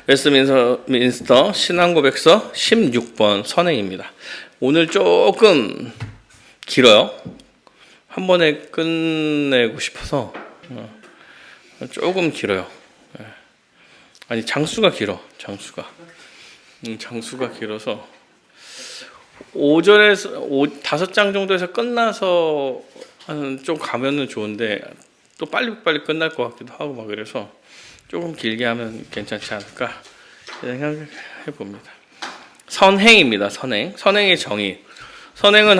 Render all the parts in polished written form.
웨스트민스터 신앙고백서 16번 선행입니다. 오늘 조금 길어요. 한 번에 끝내고 싶어서 조금 길어요. 아니 장수가 길어. 장수가 길어서 오전에서 5장 정도에서 끝나서 좀 가면은 좋은데 또 빨리빨리 끝날 것 같기도 하고 막 그래서 조금 길게 하면 괜찮지 않을까 생각해 봅니다. 선행입니다. 선행의 정의. 선행은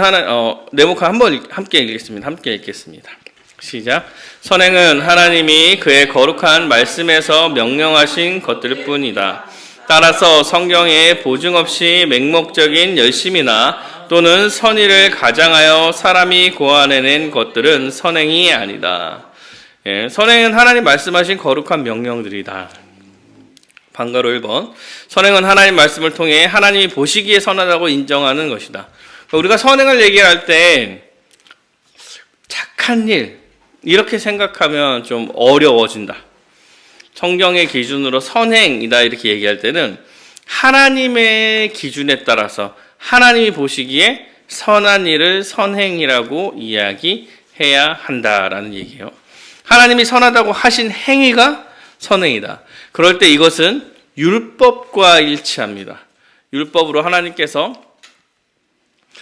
네모칸 한번 함께 읽겠습니다. 시작. 선행은 하나님이 그의 거룩한 말씀에서 명령하신 것들 뿐이다. 따라서 성경에 보증 없이 맹목적인 열심이나 또는 선의를 가장하여 사람이 고안해낸 것들은 선행이 아니다. 선행은 하나님 말씀하신 거룩한 명령들이다. 방가로 1번. 선행은 하나님 말씀을 통해 하나님이 보시기에 선하다고 인정하는 것이다. 우리가 선행을 얘기할 때 착한 일 이렇게 생각하면 좀 어려워진다. 성경의 기준으로 선행이다 이렇게 얘기할 때는 하나님의 기준에 따라서 하나님이 보시기에 선한 일을 선행이라고 이야기해야 한다라는 얘기예요. 하나님이 선하다고 하신 행위가 선행이다. 그럴 때 이것은 율법과 일치합니다. 율법으로 하나님께서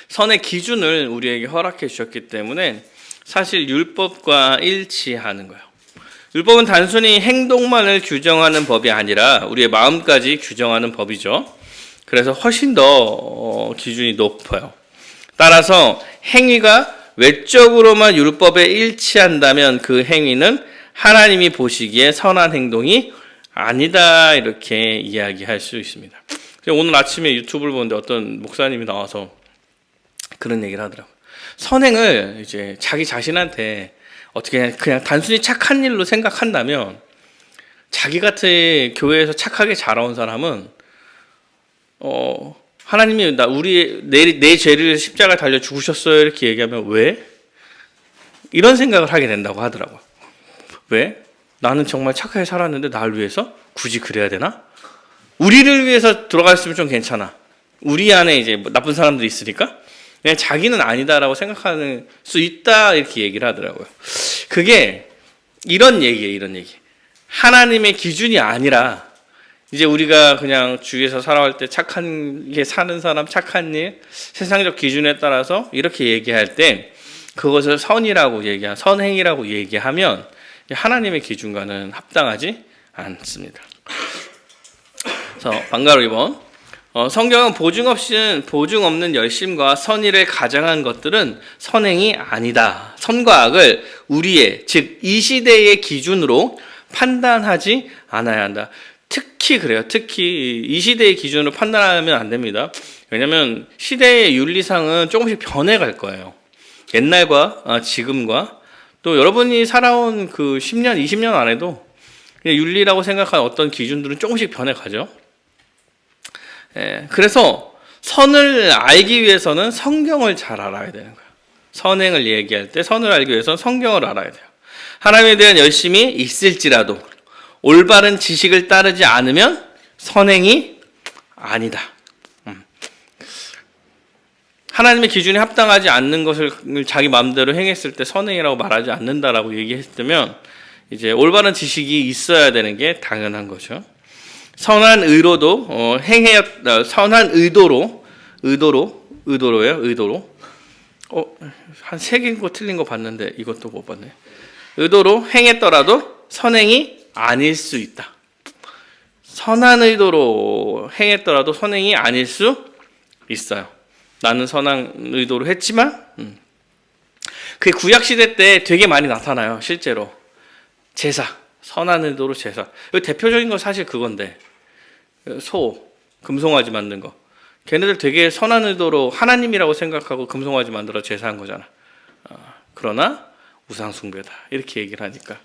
선의 기준을 우리에게 허락해 주셨기 때문에 사실 율법과 일치하는 거예요. 율법은 단순히 행동만을 규정하는 법이 아니라 우리의 마음까지 규정하는 법이죠. 그래서 훨씬 더 기준이 높아요. 따라서 행위가 외적으로만 율법에 일치한다면 그 행위는 하나님이 보시기에 선한 행동이 아니다 이렇게 이야기할 수 있습니다. 오늘 아침에 유튜브를 보는데 어떤 목사님이 나와서 그런 얘기를 하더라고요. 선행을 이제 자기 자신한테 어떻게 그냥 단순히 착한 일로 생각한다면 자기 같은 교회에서 착하게 자라온 사람은 하나님이 내 죄를 십자가에 달려 죽으셨어요 이렇게 얘기하면 왜? 이런 생각을 하게 된다고 하더라고요. 왜? 나는 정말 착하게 살았는데 날 위해서 굳이 그래야 되나? 우리를 위해서 들어갔으면 좀 괜찮아. 우리 안에 이제 나쁜 사람들이 있으니까 그냥 자기는 아니다라고 생각하는 수 있다 이렇게 얘기를 하더라고요. 그게 이런 얘기예요. 하나님의 기준이 아니라 이제 우리가 그냥 주위에서 살아갈 때 착하게 사는 사람, 착한 일, 세상적 기준에 따라서 이렇게 얘기할 때 그것을 선행이라고 얘기하면 하나님의 기준과는 합당하지 않습니다. 그래서 방가로 2번. 성경은 보증 없는 열심과 선의를 가장한 것들은 선행이 아니다. 선과 악을 우리의, 즉 이 시대의 기준으로 판단하지 않아야 한다. 특히 그래요. 특히 이 시대의 기준으로 판단하면 안 됩니다. 왜냐하면 시대의 윤리상은 조금씩 변해갈 거예요. 옛날과 지금과 또 여러분이 살아온 그 10년, 20년 안에도 그냥 윤리라고 생각한 어떤 기준들은 조금씩 변해가죠. 그래서 선을 알기 위해서는 성경을 잘 알아야 되는 거예요. 선행을 얘기할 때 선을 알기 위해서는 성경을 알아야 돼요. 하나님에 대한 열심이 있을지라도 올바른 지식을 따르지 않으면 선행이 아니다. 하나님의 기준에 합당하지 않는 것을 자기 마음대로 행했을 때 선행이라고 말하지 않는다라고 얘기했으면 이제 올바른 지식이 있어야 되는 게 당연한 거죠. 선한 의도로요. 한 3개 거 틀린 거 봤는데 이것도 못 봤네. 의도로 행했더라도 선행이 아닐 수 있다. 선한 의도로 행했더라도 선행이 아닐 수 있어요. 나는 선한 의도로 했지만 그게 구약시대 때 되게 많이 나타나요. 실제로 제사, 선한 의도로 제사. 대표적인 건 사실 그건데 금송아지 만든 거. 걔네들 되게 선한 의도로 하나님이라고 생각하고 금송아지 만들어 제사한 거잖아. 그러나 우상숭배다 이렇게 얘기를 하니까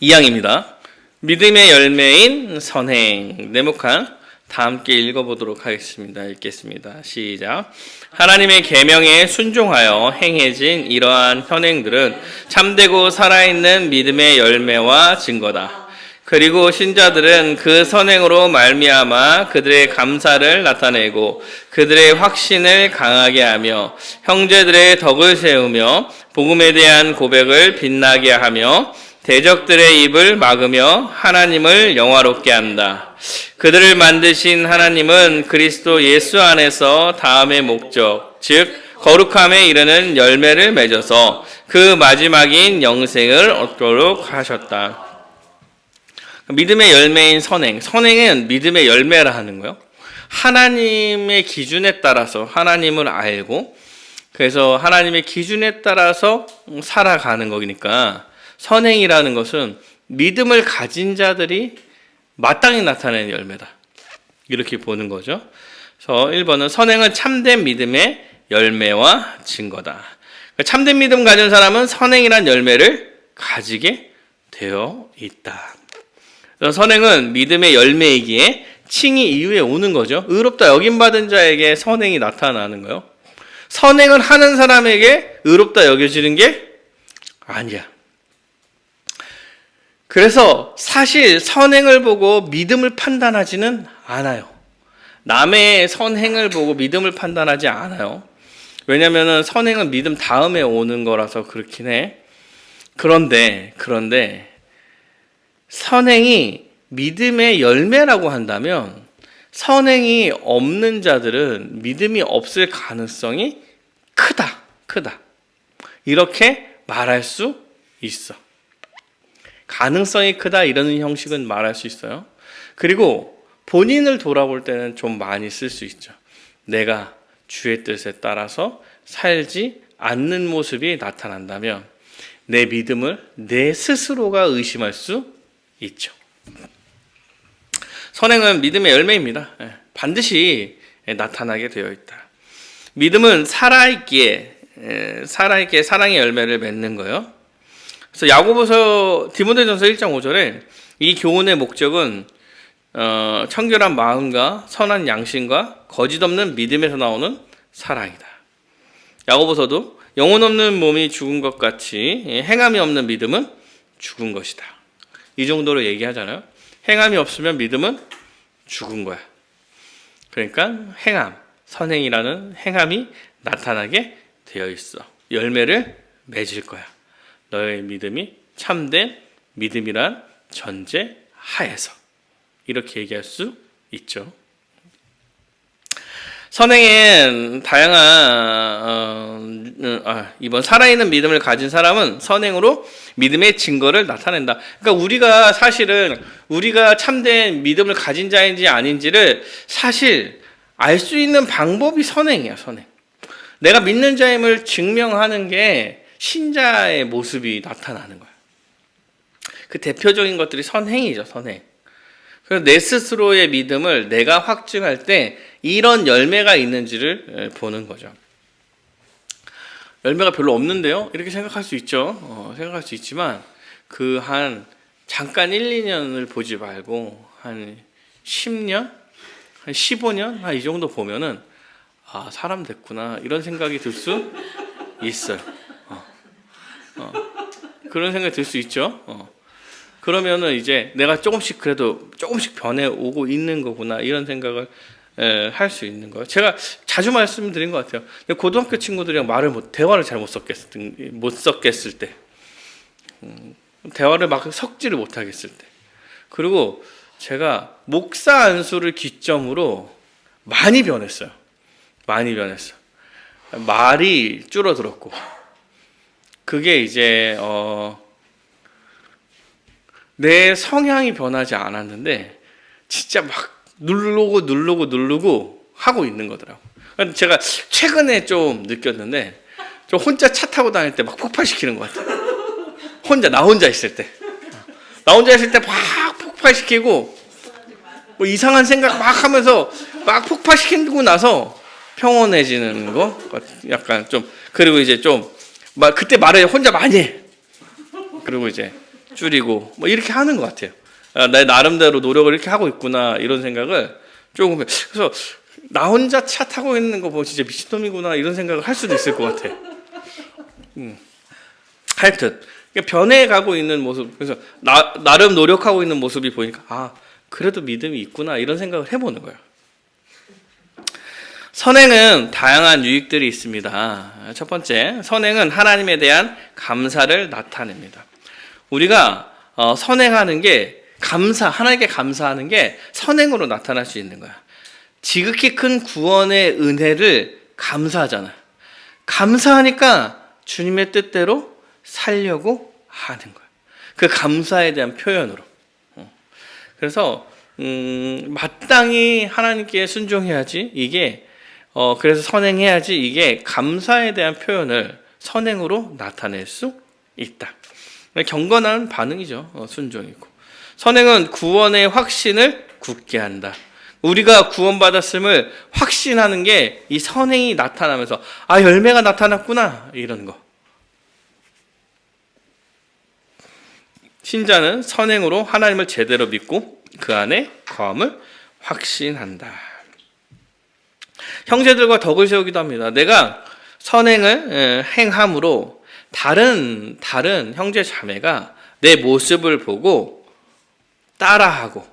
2항입니다. 믿음의 열매인 선행. 네모칸 다 함께 읽어보도록 하겠습니다. 읽겠습니다. 시작. 하나님의 계명에 순종하여 행해진 이러한 현행들은 참되고 살아있는 믿음의 열매와 증거다. 그리고 신자들은 그 선행으로 말미암아 그들의 감사를 나타내고 그들의 확신을 강하게 하며 형제들의 덕을 세우며 복음에 대한 고백을 빛나게 하며 대적들의 입을 막으며 하나님을 영화롭게 한다. 그들을 만드신 하나님은 그리스도 예수 안에서 다음의 목적, 즉 거룩함에 이르는 열매를 맺어서 그 마지막인 영생을 얻도록 하셨다. 믿음의 열매인 선행. 선행은 믿음의 열매라 하는 거예요. 하나님의 기준에 따라서 하나님을 알고 그래서 하나님의 기준에 따라서 살아가는 거니까 선행이라는 것은 믿음을 가진 자들이 마땅히 나타내는 열매다. 이렇게 보는 거죠. 그래서 1번은 선행은 참된 믿음의 열매와 증거다. 그러니까 참된 믿음 가진 사람은 선행이란 열매를 가지게 되어 있다. 선행은 믿음의 열매이기에 칭의 이후에 오는 거죠. 의롭다 여김받은 자에게 선행이 나타나는 거예요. 선행을 하는 사람에게 의롭다 여겨지는 게 아니야. 그래서 사실 선행을 보고 믿음을 판단하지는 않아요. 남의 선행을 보고 믿음을 판단하지 않아요. 왜냐하면 선행은 믿음 다음에 오는 거라서 그렇긴 해. 그런데 선행이 믿음의 열매라고 한다면 선행이 없는 자들은 믿음이 없을 가능성이 크다. 이렇게 말할 수 있어. 가능성이 크다 이런 형식은 말할 수 있어요. 그리고 본인을 돌아볼 때는 좀 많이 쓸 수 있죠. 내가 주의 뜻에 따라서 살지 않는 모습이 나타난다면 내 믿음을 내 스스로가 의심할 수 있죠. 선행은 믿음의 열매입니다. 반드시 나타나게 되어 있다. 믿음은 살아있기에 사랑의 열매를 맺는 거예요. 그래서 야고보서 디모데전서 1장 5절에 이 교훈의 목적은 청결한 마음과 선한 양심과 거짓 없는 믿음에서 나오는 사랑이다. 야고보서도 영혼 없는 몸이 죽은 것 같이 행함이 없는 믿음은 죽은 것이다. 이 정도로 얘기하잖아요. 행함이 없으면 믿음은 죽은 거야. 그러니까 행함, 선행이라는 행함이 나타나게 되어 있어. 열매를 맺을 거야. 너의 믿음이 참된 믿음이란 전제 하에서. 이렇게 얘기할 수 있죠. 선행엔 이번 살아있는 믿음을 가진 사람은 선행으로 믿음의 증거를 나타낸다. 그러니까 우리가 참된 믿음을 가진 자인지 아닌지를 사실 알 수 있는 방법이 선행이야, 선행. 내가 믿는 자임을 증명하는 게 신자의 모습이 나타나는 거야. 그 대표적인 것들이 선행이죠, 선행. 그래서 내 스스로의 믿음을 내가 확증할 때 이런 열매가 있는지를 보는 거죠. 열매가 별로 없는데요? 이렇게 생각할 수 있죠. 생각할 수 있지만 잠깐 1, 2년을 보지 말고 한 10년? 한 15년? 이 정도 보면은 사람 됐구나 이런 생각이 들 수 있어요. 그런 생각이 들 수 있죠. 그러면은 이제 내가 조금씩 변해오고 있는 거구나 이런 생각을 할 수 있는 거예요. 제가 자주 말씀드린 것 같아요. 고등학교 친구들이랑 대화를 잘 못 섞겠을 때, 대화를 막 섞지를 못하겠을 때, 그리고 제가 목사 안수를 기점으로 많이 변했어요. 말이 줄어들었고, 그게 이제 내 성향이 변하지 않았는데 진짜 막 누르고 하고 있는 거더라고요. 제가 최근에 좀 느꼈는데 저 혼자 차 타고 다닐 때 막 폭발시키는 것 같아요. 나 혼자 있을 때 막 폭발시키고 뭐 이상한 생각 막 하면서 막 폭발시키고 나서 평온해지는 거 약간 좀. 그리고 이제 좀 막 그때 말을 혼자 많이 해. 그리고 이제 줄이고 뭐 이렇게 하는 것 같아요. 내 나름대로 노력을 이렇게 하고 있구나 이런 생각을 조금. 그래서 나 혼자 차 타고 있는 거 보고 진짜 미친놈이구나 이런 생각을 할 수도 있을 것 같아. 하여튼 그러니까 변해가고 있는 모습. 그래서 나름 노력하고 있는 모습이 보니까 아 그래도 믿음이 있구나 이런 생각을 해보는 거예요. 선행은 다양한 유익들이 있습니다. 첫 번째, 선행은 하나님에 대한 감사를 나타냅니다. 우리가 선행하는 게 하나님께 감사하는 게 선행으로 나타날 수 있는 거야. 지극히 큰 구원의 은혜를 감사하잖아요. 감사하니까 주님의 뜻대로 살려고 하는 거야. 그 감사에 대한 표현으로. 그래서 마땅히 하나님께 순종해야지 이게 그래서 선행해야지 이게 감사에 대한 표현을 선행으로 나타낼 수 있다. 경건한 반응이죠. 순종이고. 선행은 구원의 확신을 굳게 한다. 우리가 구원받았음을 확신하는 게 이 선행이 나타나면서 아 열매가 나타났구나 이런 거. 신자는 선행으로 하나님을 제대로 믿고 그 안에 거함을 확신한다. 형제들과 덕을 세우기도 합니다. 내가 선행을 행함으로 다른 형제 자매가 내 모습을 보고 따라하고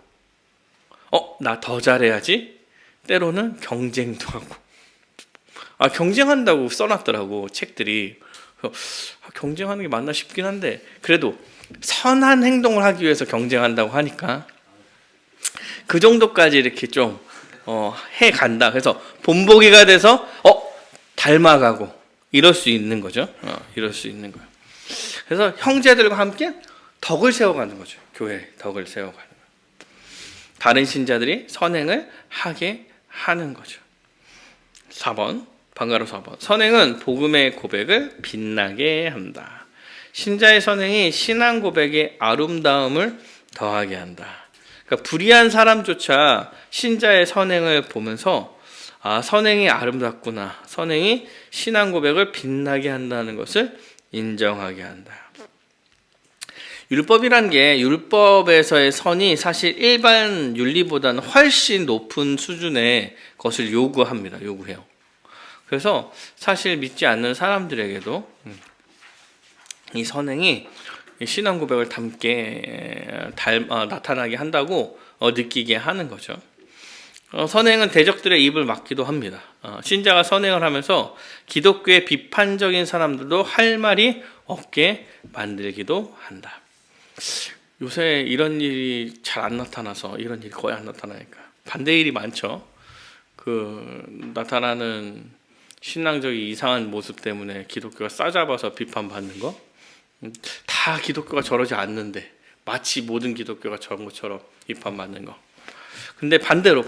나 더 잘해야지. 때로는 경쟁도 하고. 경쟁한다고 써놨더라고 책들이. 경쟁하는 게 맞나 싶긴 한데 그래도 선한 행동을 하기 위해서 경쟁한다고 하니까 그 정도까지 이렇게 좀 해간다. 그래서 본보기가 돼서 닮아가고 이럴 수 있는 거죠. 이럴 수 있는 거예요. 그래서 형제들과 함께 덕을 세워가는 거죠. 교회 덕을 세워가는 거예요. 다른 신자들이 선행을 하게 하는 거죠. 4번, 방가로 4번. 선행은 복음의 고백을 빛나게 한다. 신자의 선행이 신앙 고백의 아름다움을 더하게 한다. 그러니까 불의한 사람조차 신자의 선행을 보면서 선행이 아름답구나. 선행이 신앙 고백을 빛나게 한다는 것을 인정하게 한다. 율법이란 게 율법에서의 선이 사실 일반 윤리보다는 훨씬 높은 수준의 것을 요구해요. 그래서 사실 믿지 않는 사람들에게도 이 선행이 신앙 고백을 나타나게 한다고 느끼게 하는 거죠. 선행은 대적들의 입을 막기도 합니다. 신자가 선행을 하면서 기독교의 비판적인 사람들도 할 말이 없게 만들기도 한다. 요새 이런 일이 잘 안 나타나서 이런 일이 거의 안 나타나니까 반대 일이 많죠. 나타나는 신앙적인 이상한 모습 때문에 기독교가 싸잡아서 비판받는 거. 다 기독교가 저러지 않는데 마치 모든 기독교가 저런 것처럼 비판받는 거. 근데 반대로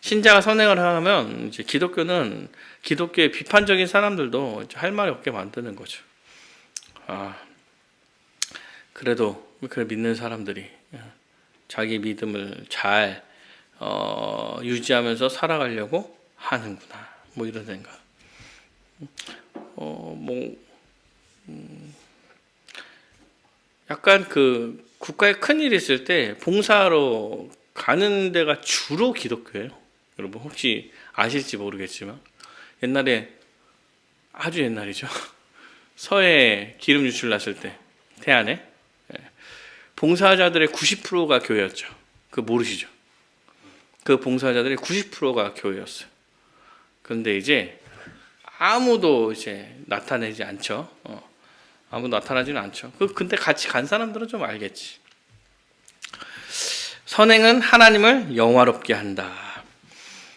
신자가 선행을 하면 이제 기독교의 비판적인 사람들도 할 말이 없게 만드는 거죠. 그래도 믿는 사람들이 자기 믿음을 잘 유지하면서 살아가려고 하는구나. 뭐 이런 생각. 약간 국가에 큰일 있을 때 봉사하러 가는 데가 주로 기독교예요. 여러분 혹시 아실지 모르겠지만 옛날에 아주 옛날이죠. 서해 기름 유출 났을 때 태안에 봉사자들의 90%가 교회였죠. 모르시죠? 그 봉사자들의 90%가 교회였어요. 그런데 이제 아무도 나타내지 않죠. 아무도 나타나지는 않죠. 근데 같이 간 사람들은 좀 알겠지. 선행은 하나님을 영화롭게 한다.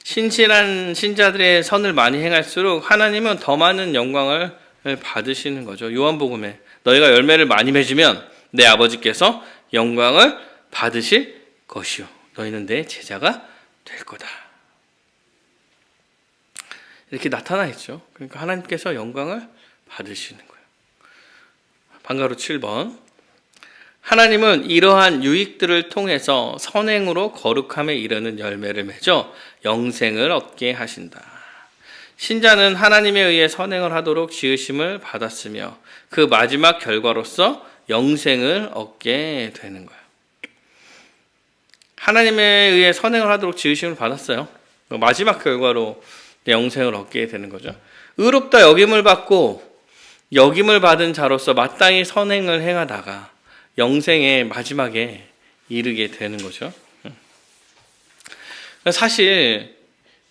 신실한 신자들의 선을 많이 행할수록 하나님은 더 많은 영광을 받으시는 거죠. 요한복음에 너희가 열매를 많이 맺으면 내 아버지께서 영광을 받으실 것이요 너희는 내 제자가 될 거다. 이렇게 나타나 있죠. 그러니까 하나님께서 영광을 받으시는 거예요. 방가로 7번. 하나님은 이러한 유익들을 통해서 선행으로 거룩함에 이르는 열매를 맺어 영생을 얻게 하신다. 신자는 하나님에 의해 선행을 하도록 지으심을 받았으며 그 마지막 결과로서 영생을 얻게 되는 거예요. 하나님에 의해 선행을 하도록 지으심을 받았어요. 마지막 결과로 영생을 얻게 되는 거죠. 의롭다 여김을 받고 여김을 받은 자로서 마땅히 선행을 행하다가 영생의 마지막에 이르게 되는 거죠. 사실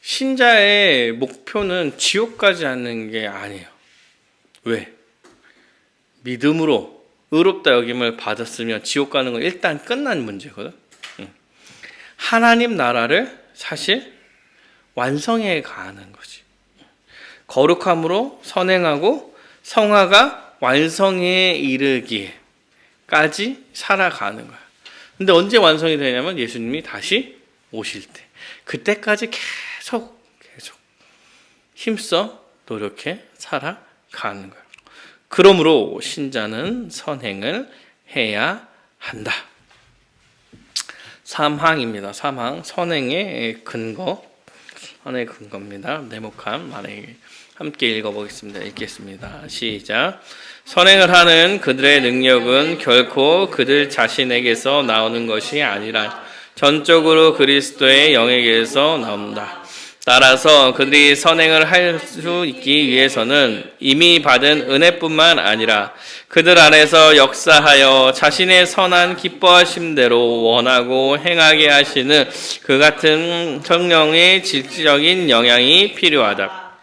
신자의 목표는 지옥 가지 않는 게 아니에요. 왜? 믿음으로 의롭다 여김을 받았으면 지옥 가는 건 일단 끝난 문제거든. 하나님 나라를 사실 완성해 가는 거지. 거룩함으로 선행하고 성화가 완성에 이르기까지 살아가는 거야. 근데 언제 완성이 되냐면 예수님이 다시 오실 때. 그때까지 계속 힘써 노력해 살아가는 거야. 그러므로 신자는 선행을 해야 한다. 3항입니다. 3항 선행의 근거. 선행의 근거입니다. 네모칸 만약에 함께 읽어보겠습니다. 읽겠습니다. 시작. 선행을 하는 그들의 능력은 결코 그들 자신에게서 나오는 것이 아니라 전적으로 그리스도의 영에게서 나온다. 따라서 그들이 선행을 할 수 있기 위해서는 이미 받은 은혜뿐만 아니라 그들 안에서 역사하여 자신의 선한 기뻐하심대로 원하고 행하게 하시는 그 같은 성령의 질적인 영향이 필요하다.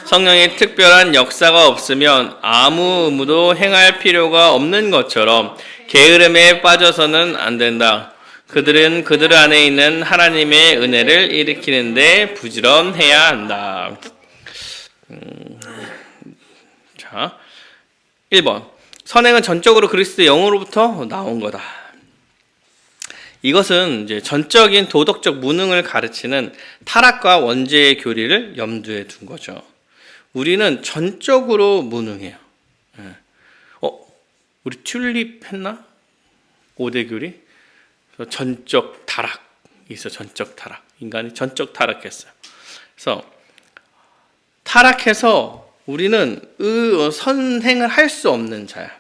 성령의 특별한 역사가 없으면 아무 의무도 행할 필요가 없는 것처럼 게으름에 빠져서는 안 된다. 그들은 그들 안에 있는 하나님의 은혜를 일으키는데 부지런해야 한다. 자, 1번. 선행은 전적으로 그리스도의 영으로부터 나온 거다. 이것은 이제 전적인 도덕적 무능을 가르치는 타락과 원죄의 교리를 염두에 둔 거죠. 우리는 전적으로 무능해요. 우리 튤립 했나? 5대 교리? 전적 타락 있어. 전적 타락. 인간이 전적 타락했어요. 그래서 타락해서 우리는 선행을 할 수 없는 자야.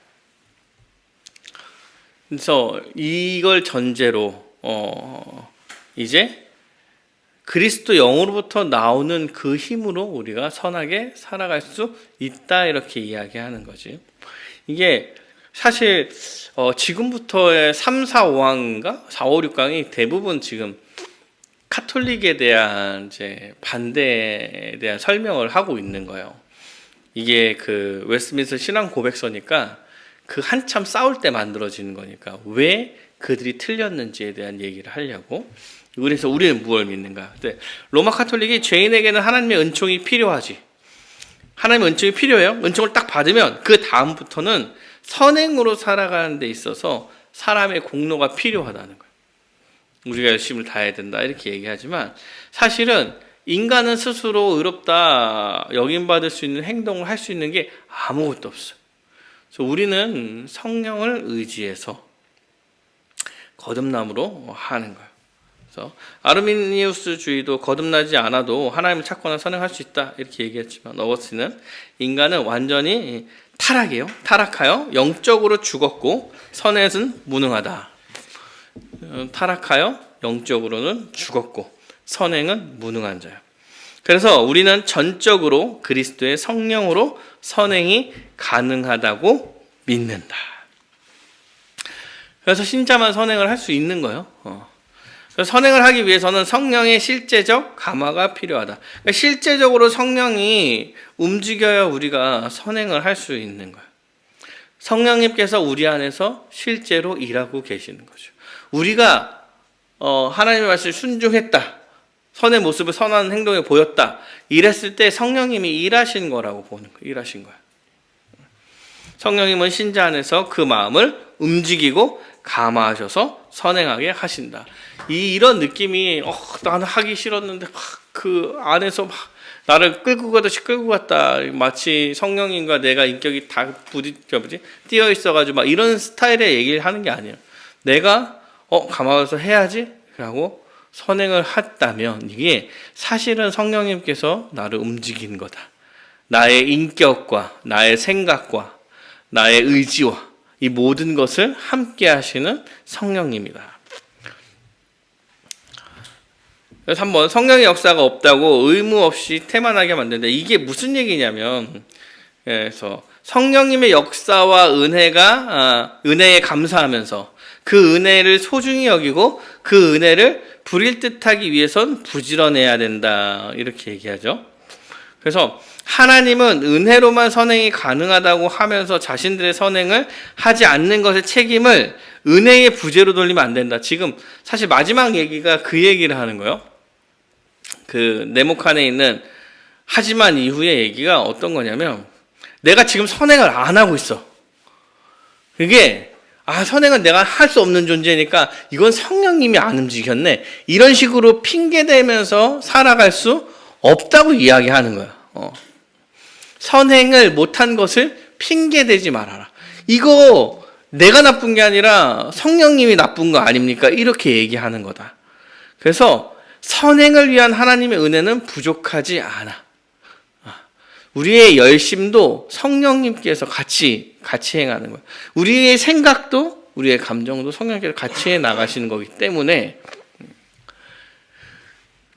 그래서 이걸 전제로 이제 그리스도 영으로부터 나오는 그 힘으로 우리가 선하게 살아갈 수 있다 이렇게 이야기하는 거지. 이게 사실 지금부터의 3, 4, 5항인가? 4, 5, 6강이 대부분 지금 카톨릭에 대한 이제 반대에 대한 설명을 하고 있는 거예요. 이게 그 웨스트민스터 신앙 고백서니까 그 한참 싸울 때 만들어지는 거니까 왜 그들이 틀렸는지에 대한 얘기를 하려고. 그래서 우리는 무엇을 믿는가? 근데 로마 카톨릭이 죄인에게는 하나님의 은총이 필요하지. 하나님의 은총이 필요해요. 은총을 딱 받으면 그 다음부터는 선행으로 살아가는 데 있어서 사람의 공로가 필요하다는 거예요. 우리가 열심을 다해야 된다 이렇게 얘기하지만 사실은 인간은 스스로 의롭다 여김받을 수 있는 행동을 할 수 있는 게 아무것도 없어요. 그래서 우리는 성령을 의지해서 거듭남으로 하는 거예요. 그래서 아르미니우스주의도 거듭나지 않아도 하나님을 찾거나 선행할 수 있다 이렇게 얘기했지만 어거스틴은 인간은 완전히 타락이에요. 타락하여 영적으로 죽었고 선행은 무능하다. 타락하여 영적으로는 죽었고 선행은 무능한 자예요. 그래서 우리는 전적으로 그리스도의 성령으로 선행이 가능하다고 믿는다. 그래서 신자만 선행을 할 수 있는 거예요. 그래서 선행을 하기 위해서는 성령의 실제적 감화가 필요하다. 그러니까 실제적으로 성령이 움직여야 우리가 선행을 할 수 있는 거예요. 성령님께서 우리 안에서 실제로 일하고 계시는 거죠. 우리가 하나님의 말씀을 순종했다. 선의 모습을 선한 행동에 보였다. 이랬을 때 성령님이 일하신 거라고 보는 거예요. 일하신 거야. 성령님은 신자 안에서 그 마음을 움직이고 감화하셔서 선행하게 하신다. 이런 느낌이 나는 하기 싫었는데 그 안에서 막 나를 끌고 가듯이 끌고 갔다. 마치 성령님과 내가 인격이 다 띄어 있어가지고 막 이런 스타일의 얘기를 하는 게 아니에요. 내가 감화해서 해야지 라고 선행을 했다면 이게 사실은 성령님께서 나를 움직이는 거다. 나의 인격과 나의 생각과 나의 의지와 이 모든 것을 함께 하시는 성령님이다. 그래서 한번 성령의 역사가 없다고 의무 없이 태만하게 만드는데 이게 무슨 얘기냐면 그래서 성령님의 역사와 은혜에 감사하면서 그 은혜를 소중히 여기고 그 은혜를 불일듯하기 위해선 부지런해야 된다. 이렇게 얘기하죠. 그래서 하나님은 은혜로만 선행이 가능하다고 하면서 자신들의 선행을 하지 않는 것의 책임을 은혜의 부재로 돌리면 안 된다. 지금 사실 마지막 얘기가 그 얘기를 하는 거예요. 그 네모칸에 있는 하지만 이후의 얘기가 어떤 거냐면 내가 지금 선행을 안 하고 있어. 그게 선행은 내가 할 수 없는 존재니까 이건 성령님이 안 움직였네. 이런 식으로 핑계대면서 살아갈 수 없다고 이야기하는 거야. 선행을 못한 것을 핑계대지 말아라. 이거 내가 나쁜 게 아니라 성령님이 나쁜 거 아닙니까? 이렇게 얘기하는 거다. 그래서 선행을 위한 하나님의 은혜는 부족하지 않아. 우리의 열심도 성령님께서 같이 행하는 거예요. 우리의 생각도 우리의 감정도 성령님께서 같이 해 나가시는 거기 때문에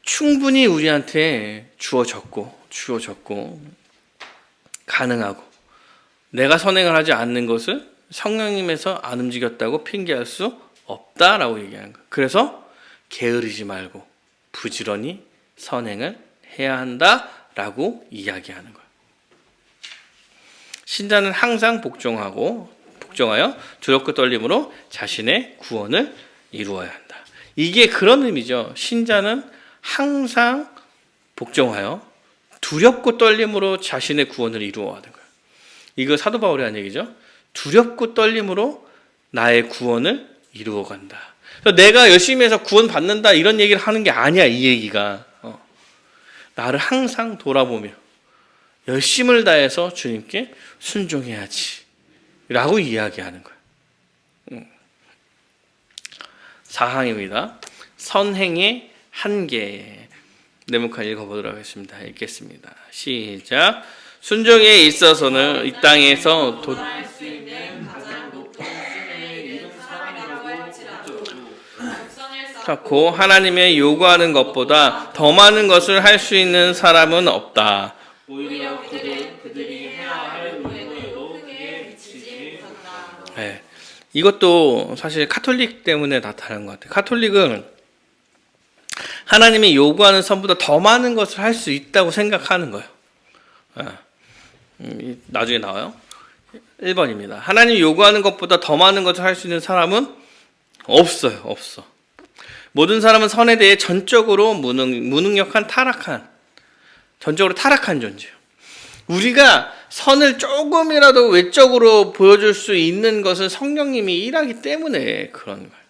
충분히 우리한테 주어졌고 가능하고 내가 선행을 하지 않는 것을 성령님에서 안 움직였다고 핑계할 수 없다라고 얘기하는 거예요. 그래서 게으르지 말고 부지런히 선행을 해야 한다라고 이야기하는 거예요. 신자는 항상 복종하여 두렵고 떨림으로 자신의 구원을 이루어야 한다. 이게 그런 의미죠. 신자는 항상 복종하여 두렵고 떨림으로 자신의 구원을 이루어야 하는 거예요. 이거 사도 바울이 한 얘기죠. 두렵고 떨림으로 나의 구원을 이루어간다. 그래서 내가 열심히 해서 구원 받는다 이런 얘기를 하는 게 아니야. 이 얘기가 나를 항상 돌아보며 열심을 다해서 주님께 순종해야지 라고 이야기하는 거예요. 4항입니다. 선행의 한계. 네모칸 읽어보도록 하겠습니다. 읽겠습니다. 시작. 순종에 있어서는 이 땅에서 도달할 수 있는 가장 높은 수준에 이른 사람이라고 할지라도 고 하나님의 요구하는 것보다 더 많은 것을 할 수 있는 사람은 없다. 오히려 그들이 해야 할 의무에도 크게 미치지 못한다. 네, 이것도 사실 카톨릭 때문에 나타나는 것 같아요. 카톨릭은 하나님이 요구하는 선보다 더 많은 것을 할 수 있다고 생각하는 거예요. 나중에 나와요. 1번입니다. 하나님이 요구하는 것보다 더 많은 것을 할 수 있는 사람은 없어요. 모든 사람은 선에 대해 전적으로 무능력한 전적으로 타락한 존재예요. 우리가 선을 조금이라도 외적으로 보여줄 수 있는 것은 성령님이 일하기 때문에 그런 거예요.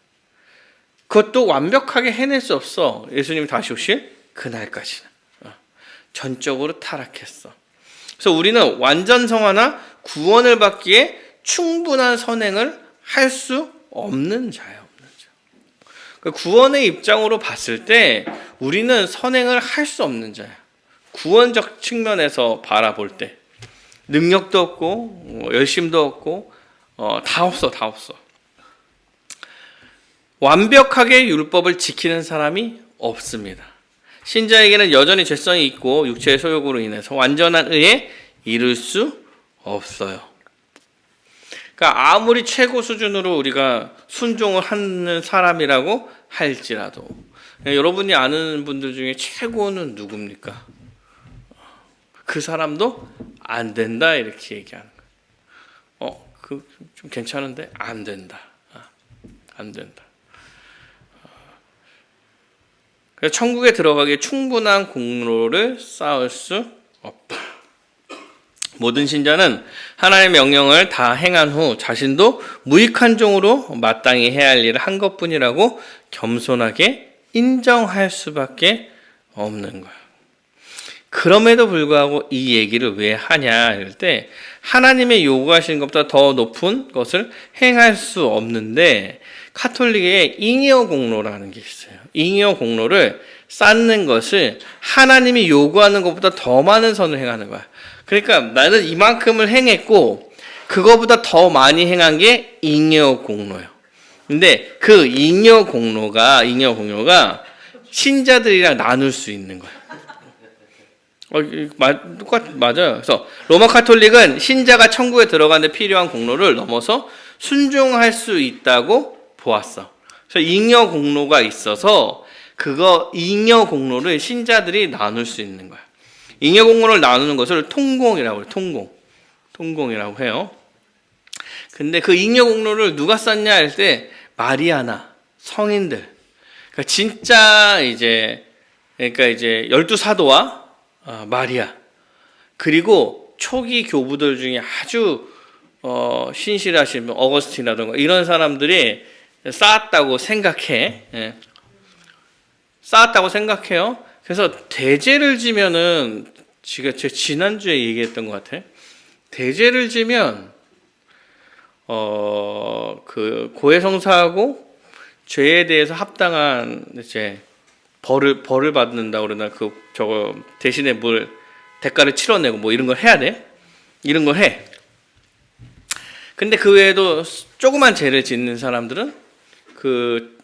그것도 완벽하게 해낼 수 없어. 예수님이 다시 오실 그날까지는. 전적으로 타락했어. 그래서 우리는 완전 성화나 구원을 받기에 충분한 선행을 할 수 없는 자예요. 구원의 입장으로 봤을 때 우리는 선행을 할 수 없는 자야. 구원적 측면에서 바라볼 때 능력도 없고 열심도 없고 다 없어. 완벽하게 율법을 지키는 사람이 없습니다. 신자에게는 여전히 죄성이 있고 육체의 소욕으로 인해서 완전한 의에 이를 수 없어요. 그러니까 아무리 최고 수준으로 우리가 순종을 하는 사람이라고 할지라도 여러분이 아는 분들 중에 최고는 누굽니까? 그 사람도 안 된다 이렇게 얘기하는 거예요. 그 좀 괜찮은데 안 된다. 그래서 천국에 들어가기에 충분한 공로를 쌓을 수 없다. 모든 신자는 하나님의 명령을 다 행한 후 자신도 무익한 종으로 마땅히 해야 할 일을 한 것뿐이라고 겸손하게 인정할 수밖에 없는 거예요. 그럼에도 불구하고 이 얘기를 왜 하냐 이럴 때 하나님의 요구하시는 것보다 더 높은 것을 행할 수 없는데 카톨릭에 잉여 공로라는 게 있어요. 잉여 공로를 쌓는 것을 하나님이 요구하는 것보다 더 많은 선을 행하는 거야. 그러니까 나는 이만큼을 행했고 그거보다 더 많이 행한 게 잉여 공로예요. 근데 그 잉여 공로가 신자들이랑 나눌 수 있는 거야. 맞아요. 그래서 로마 카톨릭은 신자가 천국에 들어가는 데 필요한 공로를 넘어서 순종할 수 있다고 보았어. 그래서 잉여 공로가 있어서 잉여 공로를 신자들이 나눌 수 있는 거야. 잉여 공로를 나누는 것을 통공이라고 해요. 통공이라고 해요. 근데 그 잉여 공로를 누가 썼냐 할 때 마리아나 성인들. 그러니까 진짜 이제 12사도와 마리아, 그리고 초기 교부들 중에 아주 신실하신 어거스틴이라든가 이런 사람들이 쌓았다고 생각해. 예. 쌓았다고 생각해요. 그래서 대제를 지면은 제가 지난주에 얘기했던 것 같아. 대제를 지면 그 고해성사하고 죄에 대해서 합당한 이제 벌을 받는다 그러나 저거 대신에 대가를 치러내고 뭐 이런 걸 해야 돼. 이런 걸 해. 근데 그 외에도 조그만 죄를 짓는 사람들은 그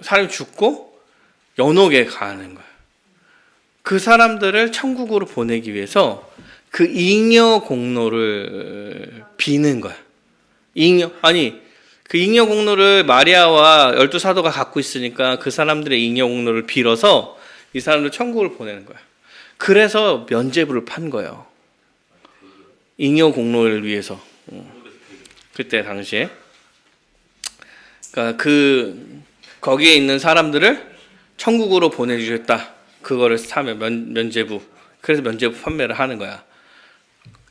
사람이 죽고 연옥에 가는 거야. 그 사람들을 천국으로 보내기 위해서 그 잉여 공로를 비는 거야. 그 잉여 공로를 마리아와 12사도가 갖고 있으니까 그 사람들의 잉여 공로를 빌어서 이 사람들 천국을 보내는 거야. 그래서 면죄부를 판 거예요. 잉여 공로를 위해서. 그때 당시에. 그러니까 거기에 있는 사람들을 천국으로 보내주셨다. 그거를 사면 면죄부. 그래서 면죄부 판매를 하는 거야.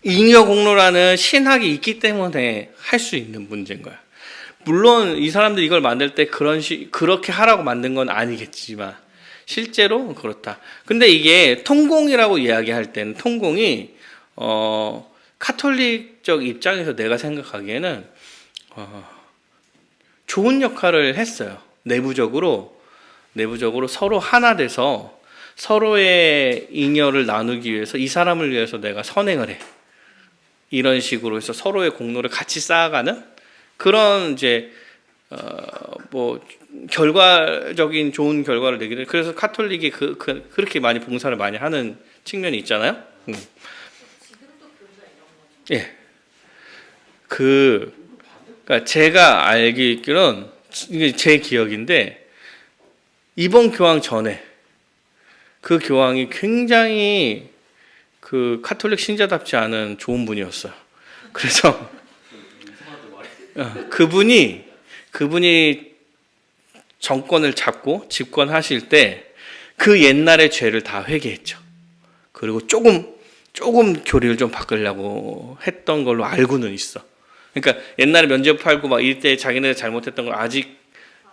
잉여 공로라는 신학이 있기 때문에 할 수 있는 문제인 거야. 물론 이 사람들이 이걸 만들 때 그렇게 하라고 만든 건 아니겠지만 실제로 그렇다. 근데 이게 통공이라고 이야기할 때는 통공이 카톨릭적 입장에서 내가 생각하기에는 좋은 역할을 했어요. 내부적으로 서로 하나 돼서 서로의 잉여를 나누기 위해서 이 사람을 위해서 내가 선행을 해. 이런 식으로 해서 서로의 공로를 같이 쌓아가는 그런 이제 결과적인 좋은 결과를 내기를. 그래서 카톨릭이 그렇게 많이 봉사를 많이 하는 측면이 있잖아요. 예. 그러니까 제가 알기로는 이게 제 기억인데 이번 교황 전에 그 교황이 굉장히 그 카톨릭 신자답지 않은 좋은 분이었어요. 그래서 그분이 정권을 잡고 집권하실 때 그 옛날의 죄를 다 회개했죠. 그리고 조금 교리를 좀 바꾸려고 했던 걸로 알고는 있어. 그러니까 옛날에 면죄부 팔고 막 이때 자기네들 잘못했던 걸 아직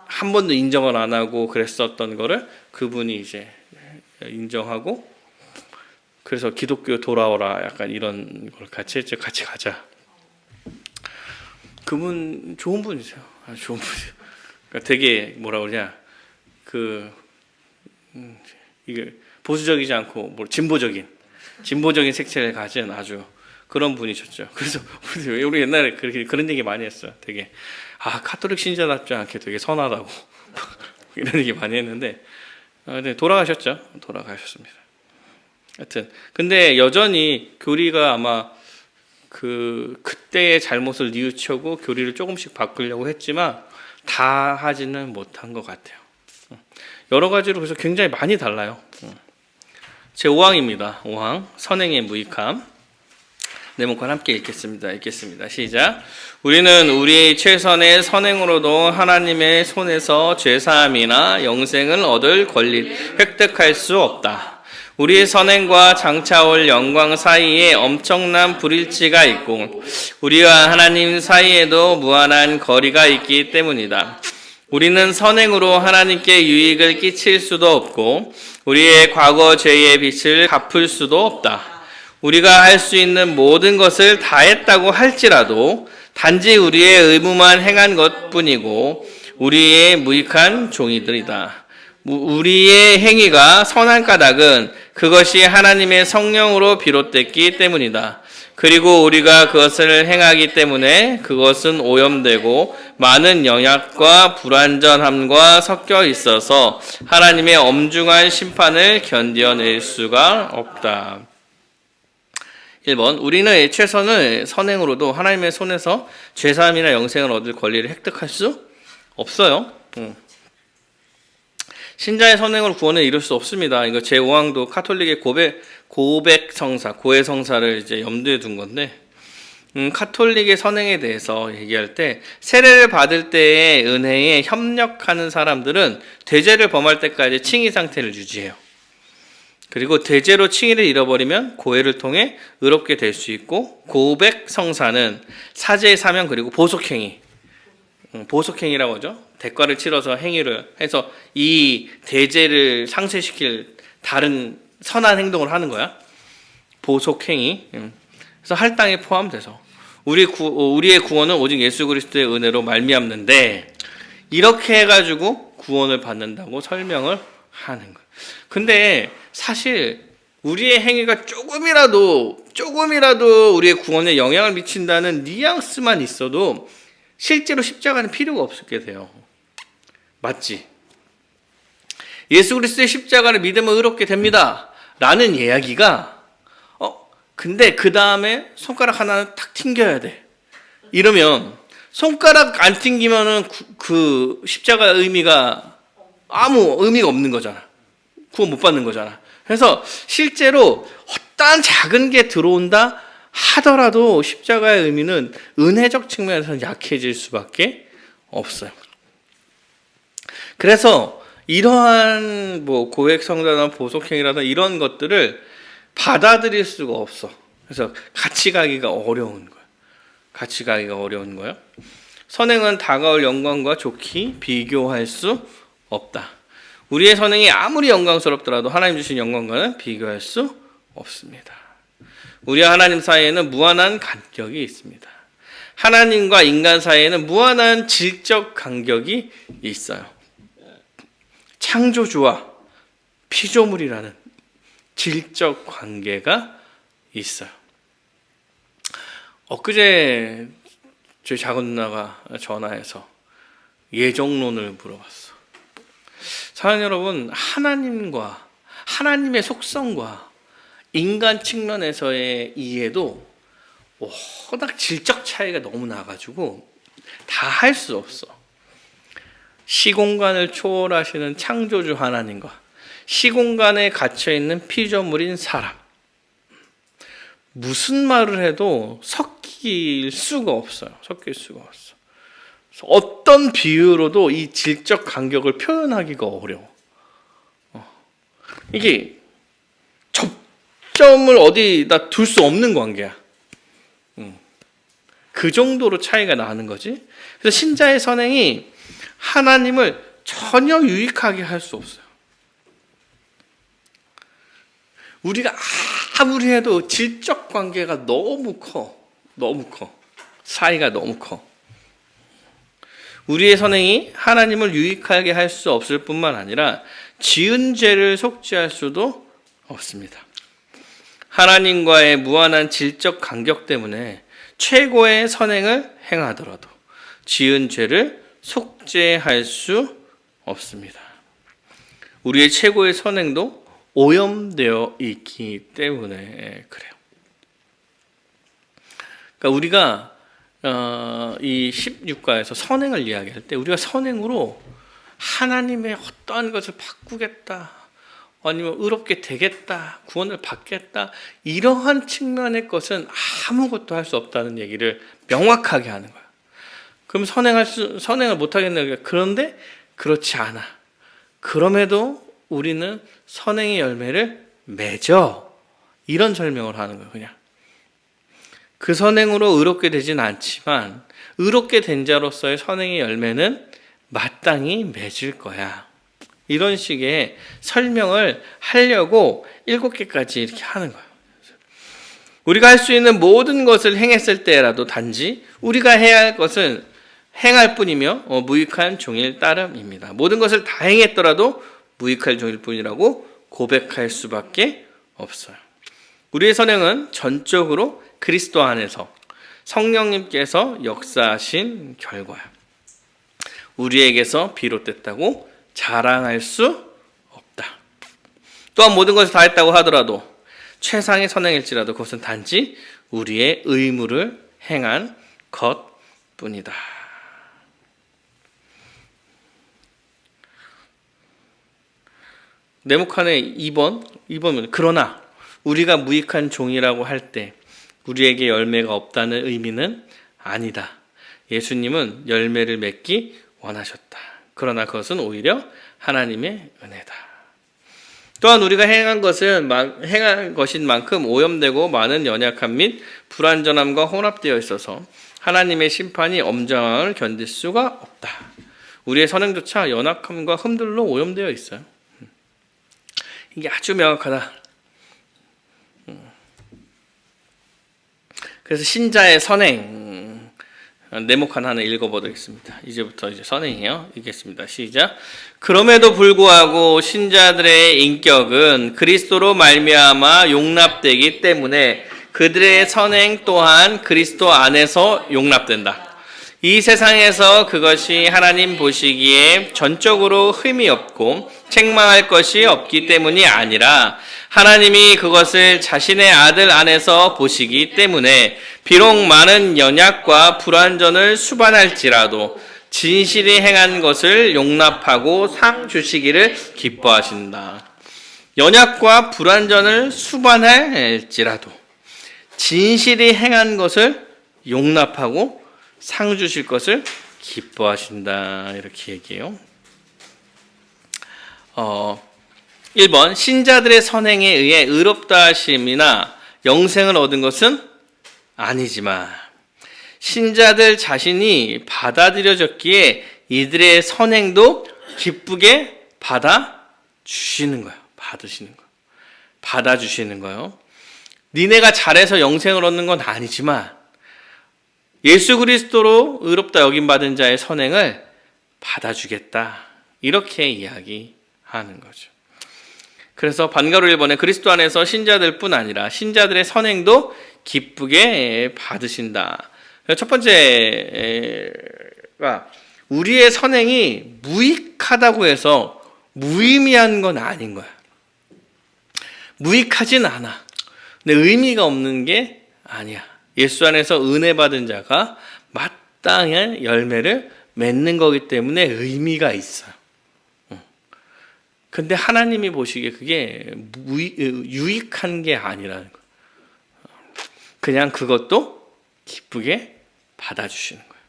한 번도 인정을 안 하고 그랬었던 거를 그분이 이제 인정하고, 그래서 기독교 돌아오라 약간 이런 걸 같이 했죠. 같이 가자. 그분 좋은 분이세요. 좋은 분이세요. 그러니까 되게 뭐라 그러냐, 이게 보수적이지 않고 진보적인 색채를 가진 아주 그런 분이셨죠. 그래서 우리 옛날에 그런 얘기 많이 했어요. 되게 카톨릭 신자답지 않게 되게 선하다고 이런 얘기 많이 했는데 돌아가셨습니다. 하여튼 근데 여전히 교리가 아마 그때의 잘못을 뉘우치고 교리를 조금씩 바꾸려고 했지만 다 하지는 못한 것 같아요. 여러 가지로 그래서 굉장히 많이 달라요. 제 5항입니다. 5항 선행의 무익함. 네모칸 함께 읽겠습니다. 시작. 우리는 우리 최선의 선행으로도 하나님의 손에서 죄사함이나 영생을 얻을 권리를 획득할 수 없다. 우리의 선행과 장차 올 영광 사이에 엄청난 불일치가 있고 우리와 하나님 사이에도 무한한 거리가 있기 때문이다. 우리는 선행으로 하나님께 유익을 끼칠 수도 없고 우리의 과거 죄의 빚을 갚을 수도 없다. 우리가 할 수 있는 모든 것을 다 했다고 할지라도 단지 우리의 의무만 행한 것뿐이고 우리의 무익한 종이들이다. 우리의 행위가 선한 까닭은 그것이 하나님의 성령으로 비롯됐기 때문이다. 그리고 우리가 그것을 행하기 때문에 그것은 오염되고 많은 연약과 불완전함과 섞여 있어서 하나님의 엄중한 심판을 견뎌낼 수가 없다. 1번, 우리는 애초에서는 선행으로도 하나님의 손에서 죄사함이나 영생을 얻을 권리를 획득할 수 없어요. 신자의 선행으로 구원을 이룰 수 없습니다. 이거 제5항도 카톨릭의 고백 성사, 고해 성사를 이제 염두에 둔 건데, 카톨릭의 선행에 대해서 얘기할 때 세례를 받을 때의 은혜에 협력하는 사람들은 대죄를 범할 때까지 칭의 상태를 유지해요. 그리고 대죄로 칭의를 잃어버리면 고해를 통해 의롭게 될 수 있고, 고백 성사는 사죄의 사명 그리고 보속행위, 보속행위라고 하죠. 대가를 치러서 행위를 해서 이 대죄를 상쇄시킬 다른 선한 행동을 하는 거야. 보속행위. 그래서 할당에 포함돼서 우리의 구원은 오직 예수 그리스도의 은혜로 말미암는데, 이렇게 해가지고 구원을 받는다고 설명을 하는 거야. 근데 사실 우리의 행위가 조금이라도 우리의 구원에 영향을 미친다는 뉘앙스만 있어도 실제로 십자가는 필요가 없게 돼요. 맞지? 예수 그리스도의 십자가를 믿으면 의롭게 됩니다 라는 이야기가 근데 그 다음에 손가락 하나는 탁 튕겨야 돼. 이러면 손가락 안 튕기면은 그 십자가의 의미가 아무 의미가 없는 거잖아. 구원 못 받는 거잖아. 그래서 실제로 어떠한 작은 게 들어온다 하더라도 십자가의 의미는 은혜적 측면에서는 약해질 수밖에 없어요. 그래서 이러한 고백 성사나 보속행위라든가 이런 것들을 받아들일 수가 없어. 그래서 같이 가기가 어려운 거야. 같이 가기가 어려운 거야. 선행은 다가올 영광과 좋게 비교할 수 없다. 우리의 선행이 아무리 영광스럽더라도 하나님 주신 영광과는 비교할 수 없습니다. 우리와 하나님 사이에는 무한한 간격이 있습니다. 하나님과 인간 사이에는 무한한 질적 간격이 있어요. 창조주와 피조물이라는 질적 관계가 있어요. 엊그제 저희 작은 누나가 전화해서 예정론을 물어봤어. 사랑하는 여러분, 하나님의 속성과 인간 측면에서의 이해도 워낙 질적 차이가 너무 나가지고 다 할 수 없어. 시공간을 초월하시는 창조주 하나님과 시공간에 gat혀있는 피조물인 사람, 무슨 말을 해도 섞일 수가 없어요. 섞일 수가 없어. 어떤 비유로도 이 질적 간격을 표현하기가 어려워. 이게 접점을 어디다 둘 수 없는 관계야. 그 정도로 차이가 나는 거지. 그래서 신자의 선행이 하나님을 전혀 유익하게 할 수 없어요. 우리가 아무리 해도 질적 관계가 너무 커. 사이가 너무 커. 우리의 선행이 하나님을 유익하게 할 수 없을 뿐만 아니라 지은 죄를 속죄할 수도 없습니다. 하나님과의 무한한 질적 간격 때문에 최고의 선행을 행하더라도 지은 죄를 속죄할 수 없습니다. 우리의 최고의 선행도 오염되어 있기 때문에 그래요. 그러니까 우리가 이 16가에서 선행을 이야기할 때 우리가 선행으로 하나님의 어떠한 것을 바꾸겠다, 아니면 의롭게 되겠다, 구원을 받겠다, 이러한 측면의 것은 아무것도 할 수 없다는 얘기를 명확하게 하는 거야. 그럼 선행을 못 하겠네. 그런데 그렇지 않아. 그럼에도 우리는 선행의 열매를 맺어. 이런 설명을 하는 거예요. 그냥 그 선행으로 의롭게 되진 않지만 의롭게 된 자로서의 선행의 열매는 마땅히 맺을 거야. 이런 식의 설명을 하려고 7개까지 이렇게 하는 거예요. 우리가 할 수 있는 모든 것을 행했을 때라도 단지 우리가 해야 할 것은 행할 뿐이며 무익한 종일 따름입니다. 모든 것을 다 행했더라도 무익할 종일 뿐이라고 고백할 수밖에 없어요. 우리의 선행은 전적으로 그리스도 안에서 성령님께서 역사하신 결과야. 우리에게서 비롯됐다고 자랑할 수 없다. 또한 모든 것을 다 했다고 하더라도 최상의 선행일지라도 그것은 단지 우리의 의무를 행한 것뿐이다. 네모칸의 2번은 그러나 우리가 무익한 종이라고 할 때 우리에게 열매가 없다는 의미는 아니다. 예수님은 열매를 맺기 원하셨다. 그러나 그것은 오히려 하나님의 은혜다. 또한 우리가 행한 것인 만큼 오염되고 많은 연약함 및 불완전함과 혼합되어 있어서 하나님의 심판이 엄정함을 견딜 수가 없다. 우리의 선행조차 연약함과 흠들로 오염되어 있어요. 이게 아주 명확하다. 그래서 신자의 선행, 네모칸 하나 읽어보겠습니다. 이제부터 선행이에요. 읽겠습니다. 시작. 그럼에도 불구하고 신자들의 인격은 그리스도로 말미암아 용납되기 때문에 그들의 선행 또한 그리스도 안에서 용납된다. 이 세상에서 그것이 하나님 보시기에 전적으로 흠이 없고 책망할 것이 없기 때문이 아니라 하나님이 그것을 자신의 아들 안에서 보시기 때문에 비록 많은 연약과 불완전을 수반할지라도 진실이 행한 것을 용납하고 상 주시기를 기뻐하신다. 연약과 불완전을 수반할지라도 진실이 행한 것을 용납하고 상 주실 것을 기뻐하신다. 이렇게 얘기해요. 1번 신자들의 선행에 의해 의롭다 하심이나 영생을 얻은 것은 아니지만 신자들 자신이 받아들여졌기에 이들의 선행도 기쁘게 받아주시는 거예요. 받아주시는 거예요. 니네가 잘해서 영생을 얻는 건 아니지만 예수 그리스도로 의롭다 여김받은 자의 선행을 받아주겠다. 이렇게 이야기하는 거죠. 그래서 반가로 1번에 그리스도 안에서 신자들뿐 아니라 신자들의 선행도 기쁘게 받으신다. 첫 번째가 우리의 선행이 무익하다고 해서 무의미한 건 아닌 거야. 무익하진 않아. 근데 의미가 없는 게 아니야. 예수 안에서 은혜 받은 자가 마땅한 열매를 맺는 거기 때문에 의미가 있어요. 근데 하나님이 보시기에 그게 유익한 게 아니라는 거예요. 그냥 그것도 기쁘게 받아주시는 거예요.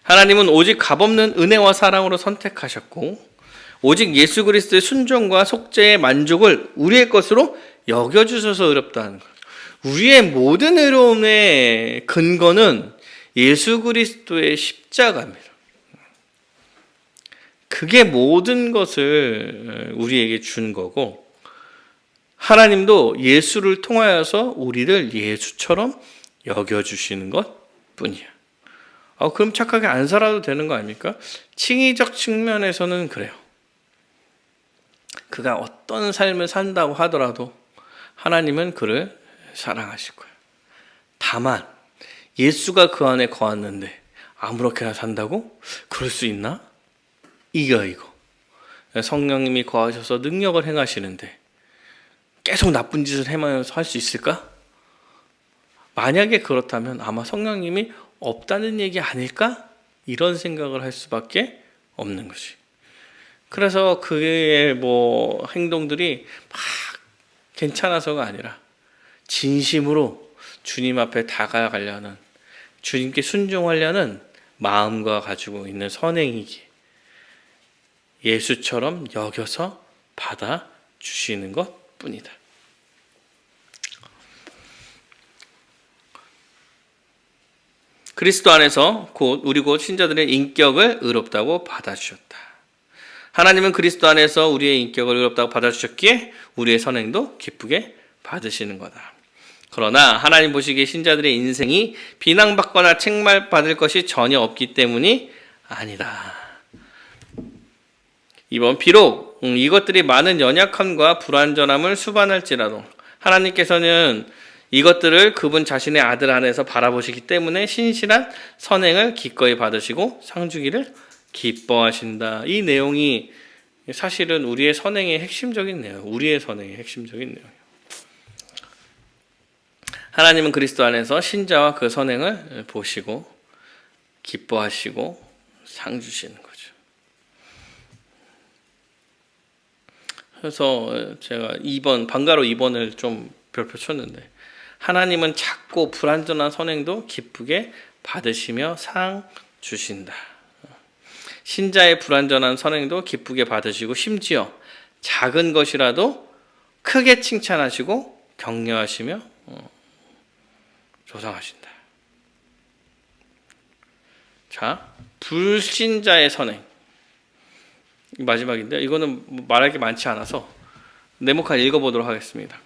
하나님은 오직 값없는 은혜와 사랑으로 선택하셨고 오직 예수 그리스도의 순종과 속죄의 만족을 우리의 것으로 여겨주셔서 의롭다는 거예요. 우리의 모든 의로움의 근거는 예수 그리스도의 십자가입니다. 그게 모든 것을 우리에게 준 거고 하나님도 예수를 통하여서 우리를 예수처럼 여겨주시는 것뿐이야. 그럼 착하게 안 살아도 되는 거 아닙니까? 칭의적 측면에서는 그래요. 그가 어떤 삶을 산다고 하더라도 하나님은 그를 사랑하실 거예요. 다만 예수가 그 안에 거하는데 아무렇게나 산다고? 그럴 수 있나? 이거 성령님이 거하셔서 능력을 행하시는데 계속 나쁜 짓을 하면서 할 수 있을까? 만약에 그렇다면 아마 성령님이 없다는 얘기 아닐까? 이런 생각을 할 수밖에 없는 것이. 그래서 그의 행동들이 막 괜찮아서가 아니라 진심으로 주님 앞에 다가가려는 주님께 순종하려는 마음과 가지고 있는 선행이기에 예수처럼 여겨서 받아주시는 것뿐이다. 그리스도 안에서 우리 곧 신자들의 인격을 의롭다고 받아주셨다. 하나님은 그리스도 안에서 우리의 인격을 의롭다고 받아주셨기에 우리의 선행도 기쁘게 받으시는 거다. 그러나 하나님 보시기에 신자들의 인생이 비난받거나 책망받을 것이 전혀 없기 때문이 아니다. 2번 비록 이것들이 많은 연약함과 불완전함을 수반할지라도 하나님께서는 이것들을 그분 자신의 아들 안에서 바라보시기 때문에 신실한 선행을 기꺼이 받으시고 상 주기를 기뻐하신다. 이 내용이 사실은 우리의 선행의 핵심적인 내용, 우리의 선행의 핵심적인 내용이에요. 하나님은 그리스도 안에서 신자와 그 선행을 보시고 기뻐하시고 상 주시는 거죠. 그래서 제가 방가로 2번을 좀 별표 쳤는데, 하나님은 작고 불완전한 선행도 기쁘게 받으시며 상 주신다. 신자의 불완전한 선행도 기쁘게 받으시고 심지어 작은 것이라도 크게 칭찬하시고 격려하시며 조상하신다. 자, 불신자의 선행. 마지막인데 이거는 말할 게 많지 않아서 네모칸 읽어보도록 하겠습니다.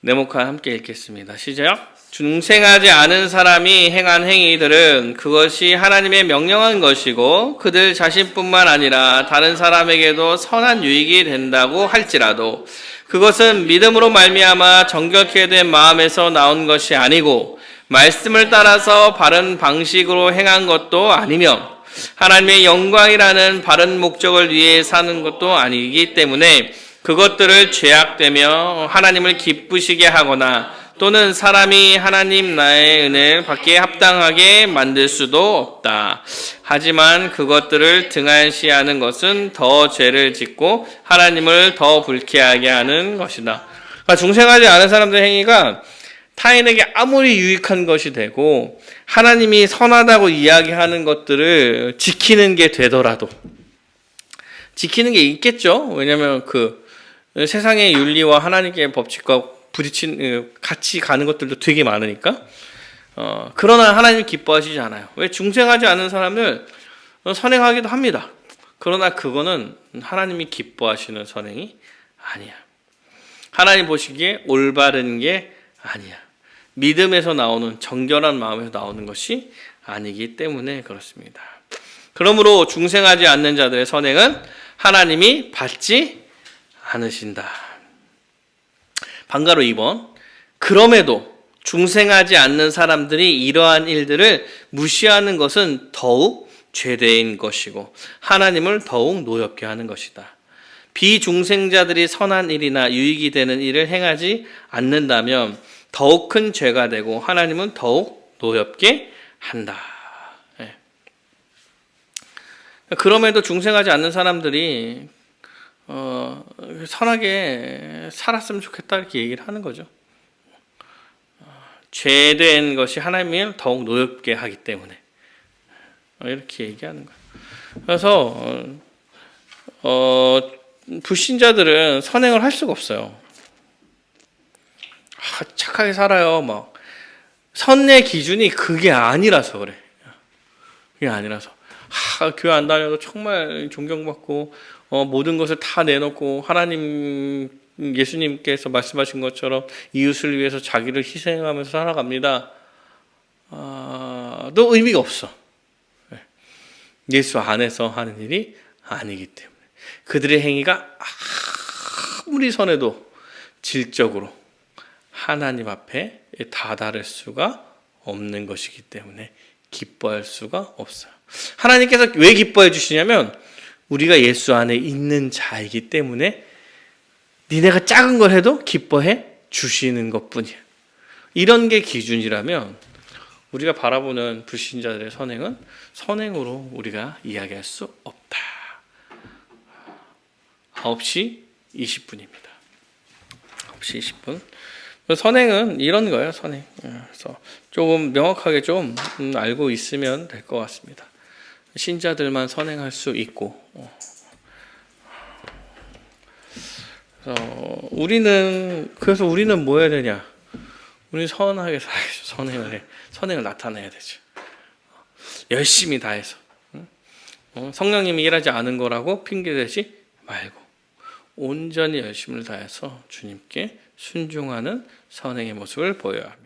네모칸 함께 읽겠습니다. 시작. 중생하지 않은 사람이 행한 행위들은 그것이 하나님의 명령한 것이고 그들 자신뿐만 아니라 다른 사람에게도 선한 유익이 된다고 할지라도 그것은 믿음으로 말미암아 정결케 된 마음에서 나온 것이 아니고 말씀을 따라서 바른 방식으로 행한 것도 아니며 하나님의 영광이라는 바른 목적을 위해 사는 것도 아니기 때문에 그것들을 죄악되며 하나님을 기쁘시게 하거나 또는 사람이 하나님 나의 은혜를 받기에 합당하게 만들 수도 없다. 하지만 그것들을 등한시하는 것은 더 죄를 짓고 하나님을 더 불쾌하게 하는 것이다. 그러니까 중생하지 않은 사람들의 행위가 타인에게 아무리 유익한 것이 되고 하나님이 선하다고 이야기하는 것들을 지키는 게 되더라도, 지키는 게 있겠죠. 왜냐하면 그 세상의 윤리와 하나님의 법칙과 같이 가는 것들도 되게 많으니까. 그러나 하나님 기뻐하시지 않아요. 왜? 중생하지 않은 사람을 선행하기도 합니다. 그러나 그거는 하나님이 기뻐하시는 선행이 아니야. 하나님 보시기에 올바른 게 아니야. 믿음에서 나오는, 정결한 마음에서 나오는 것이 아니기 때문에 그렇습니다. 그러므로 중생하지 않는 자들의 선행은 하나님이 받지 않으신다. 방가로 2번. 그럼에도 중생하지 않는 사람들이 이러한 일들을 무시하는 것은 더욱 죄대인 것이고 하나님을 더욱 노엽게 하는 것이다. 비중생자들이 선한 일이나 유익이 되는 일을 행하지 않는다면 더욱 큰 죄가 되고 하나님은 더욱 노엽게 한다. 네. 그럼에도 중생하지 않는 사람들이 선하게 살았으면 좋겠다 이렇게 얘기를 하는 거죠. 죄된 것이 하나님을 더욱 노엽게 하기 때문에 이렇게 얘기하는 거예요. 그래서 불신자들은 선행을 할 수가 없어요. 착하게 살아요. 막 선의 기준이 그게 아니라서 그래. 그게 아니라서 교회 안 다녀도 정말 존경받고 모든 것을 다 내놓고 하나님 예수님께서 말씀하신 것처럼 이웃을 위해서 자기를 희생하면서 살아갑니다. 또 의미가 없어. 예수 안에서 하는 일이 아니기 때문에 그들의 행위가 아무리 선해도 질적으로 하나님 앞에 다다를 수가 없는 것이기 때문에 기뻐할 수가 없어요. 하나님께서 왜 기뻐해 주시냐면 우리가 예수 안에 있는 자이기 때문에 니네가 작은 걸 해도 기뻐해 주시는 것뿐이야. 이런 게 기준이라면 우리가 바라보는 불신자들의 선행은 선행으로 우리가 이야기할 수 없다. 9시 20분입니다. 9시 20분. 선행은 이런 거예요. 선행. 그래서 조금 명확하게 좀 알고 있으면 될 것 같습니다. 신자들만 선행할 수 있고 그래서 우리는 뭐 해야 되냐? 우리는 선하게 살아야죠. 선행을 나타내야 되죠. 열심히 다해서 성령님이 일하지 않은 거라고 핑계대지 말고 온전히 열심을 다해서 주님께 순종하는 선행의 모습을 보여야 합니다.